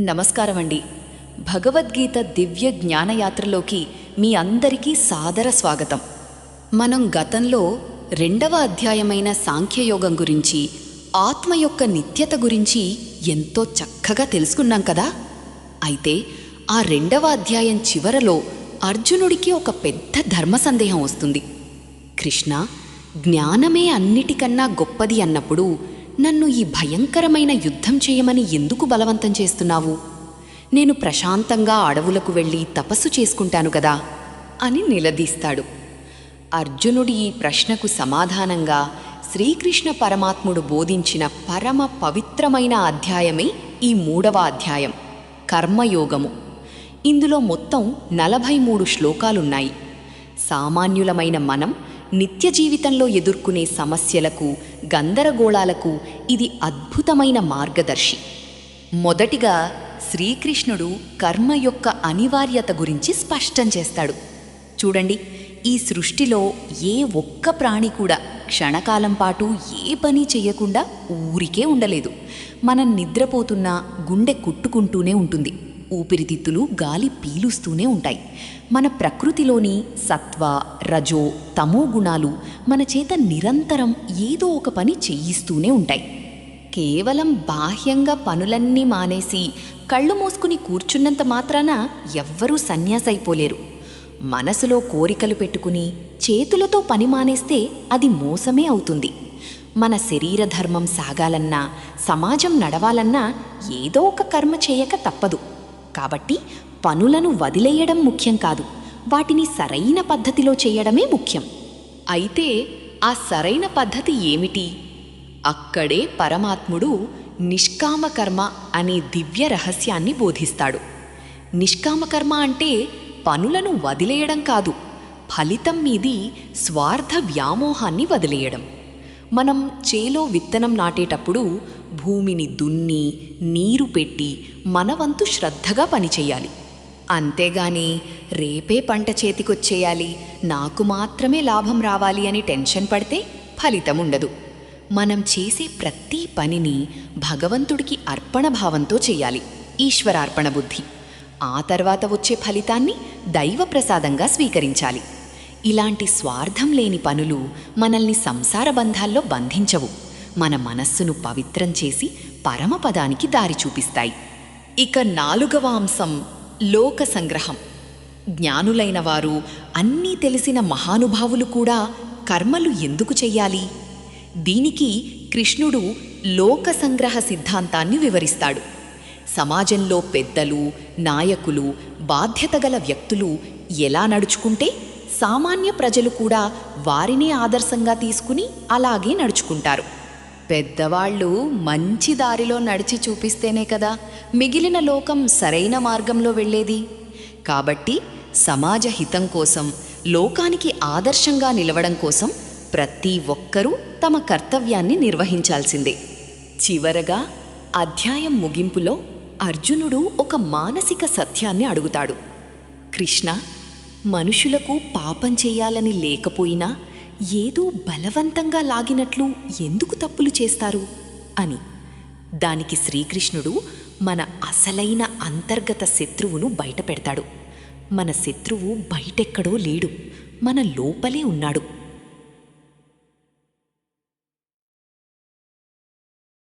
నమస్కారమండి. భగవద్గీత దివ్య జ్ఞానయాత్రలోకి మీ అందరికీ సాదర స్వాగతం. మనం గతంలో 2వ అధ్యాయమైన సాంఖ్యయోగం గురించి, ఆత్మ యొక్క నిత్యత గురించి ఎంతో చక్కగా తెలుసుకున్నాం కదా. అయితే ఆ 2వ అధ్యాయం చివరలో అర్జునుడికి ఒక పెద్ద ధర్మ సందేహం వస్తుంది. కృష్ణ, జ్ఞానమే అన్నిటికన్నా గొప్పది అన్నప్పుడు నన్ను ఈ భయంకరమైన యుద్ధం చేయమని ఎందుకు బలవంతం చేస్తున్నావు? నేను ప్రశాంతంగా అడవులకు వెళ్ళి తపస్సు చేసుకుంటాను కదా అని నిలదీస్తాడు. అర్జునుడి ఈ ప్రశ్నకు సమాధానంగా శ్రీకృష్ణ పరమాత్ముడు బోధించిన పరమ పవిత్రమైన అధ్యాయమే ఈ 3వ అధ్యాయం, కర్మయోగము. ఇందులో మొత్తం 43 శ్లోకాలున్నాయి. సామాన్యులమైన మనం నిత్య జీవితంలో ఎదుర్కొనే సమస్యలకు, గందరగోళాలకు ఇది అద్భుతమైన మార్గదర్శి. మొదటిగా శ్రీకృష్ణుడు కర్మ యొక్క అనివార్యత గురించి స్పష్టం చేస్తాడు. చూడండి, ఈ సృష్టిలో ఏ ఒక్క ప్రాణి కూడా క్షణకాలం పాటు ఏ పని చెయ్యకుండా ఊరికే ఉండలేదు. మనం నిద్రపోతున్నా గుండె కొట్టుకుంటూనే ఉంటుంది, ఊపిరితిత్తులు గాలి పీలుస్తూనే ఉంటాయి. మన ప్రకృతిలోని సత్వ, రజో, తమో గుణాలు మన చేత నిరంతరం ఏదో ఒక పని చెయ్యిస్తూనే ఉంటాయి. కేవలం బాహ్యంగా పనులన్నీ మానేసి కళ్ళు మూసుకుని కూర్చున్నంత మాత్రాన ఎవ్వరూ సన్యాసైపోలేరు. మనసులో కోరికలు పెట్టుకుని చేతులతో పని మానేస్తే అది మోసమే అవుతుంది. మన శరీర ధర్మం సాగాలన్నా, సమాజం నడవాలన్నా ఏదో ఒక కర్మ చేయక తప్పదు. కాబట్టి పనులను వదిలేయడం ముఖ్యం కాదు, వాటిని సరైన పద్ధతిలో చేయడమే ముఖ్యం. అయితే ఆ సరైన పద్ధతి ఏమిటి? అక్కడే పరమాత్ముడు నిష్కామకర్మ అనే దివ్య రహస్యాన్ని బోధిస్తాడు. నిష్కామకర్మ అంటే పనులను వదిలేయడం కాదు, ఫలితం మీది స్వార్థ వ్యామోహాన్ని వదిలేయడం. మనం చేలో విత్తనం నాటేటప్పుడు భూమిని దున్ని, నీరు పెట్టి మన వంతు శ్రద్ధగా పనిచేయాలి. అంతేగాని రేపే పంట చేతికొచ్చేయాలి, నాకు మాత్రమే లాభం రావాలి అని టెన్షన్ పడితే ఫలితం ఉండదు. మనం చేసే ప్రతి పనిని భగవంతుడికి అర్పణ భావంతో చేయాలి, ఈశ్వరార్పణ బుద్ధి. ఆ తర్వాత వచ్చే ఫలితాన్ని దైవ ప్రసాదంగా స్వీకరించాలి. ఇలాంటి స్వార్థం లేని పనులు మనల్ని సంసార బంధాల్లో బంధించవు, మన మనస్సును పవిత్రం చేసి పరమపదానికి దారి చూపిస్తాయి. ఇక 4వ అంశం లోక సంగ్రహం. జ్ఞానులైన వారు, అన్నీ తెలిసిన మహానుభావులు కూడా కర్మలు ఎందుకు చెయ్యాలి? దీనికి కృష్ణుడు లోక సంగ్రహ సిద్ధాంతాన్ని వివరిస్తాడు. సమాజంలో పెద్దలు, నాయకులు, బాధ్యతగల వ్యక్తులు ఎలా నడుచుకుంటే సామాన్య ప్రజలు కూడా వారినే ఆదర్శంగా తీసుకుని అలాగే నడుచుకుంటారు. పెద్దవాళ్ళు మంచి దారిలో నడిచి చూపిస్తేనే కదా మిగిలిన లోకం సరైన మార్గంలో వెళ్ళేది. కాబట్టి సమాజ హితం కోసం, లోకానికి ఆదర్శంగా నిలవడం కోసం ప్రతి ఒక్కరూ తమ కర్తవ్యాన్ని నిర్వహించాల్సిందే. చివరగా అధ్యాయం ముగింపులో అర్జునుడు ఒక మానసిక సత్యాన్ని అడుగుతాడు. కృష్ణ, మనుషులకు పాపం చేయాలని లేకపోయినా ఏదో బలవంతంగా లాగినట్లు ఎందుకు తప్పులు చేస్తారు అని. దానికి శ్రీకృష్ణుడు మన అసలైన అంతర్గత శత్రువును బయటపెడతాడు. మన శత్రువు బయటెక్కడో లేడు, మన లోపలే ఉన్నాడు.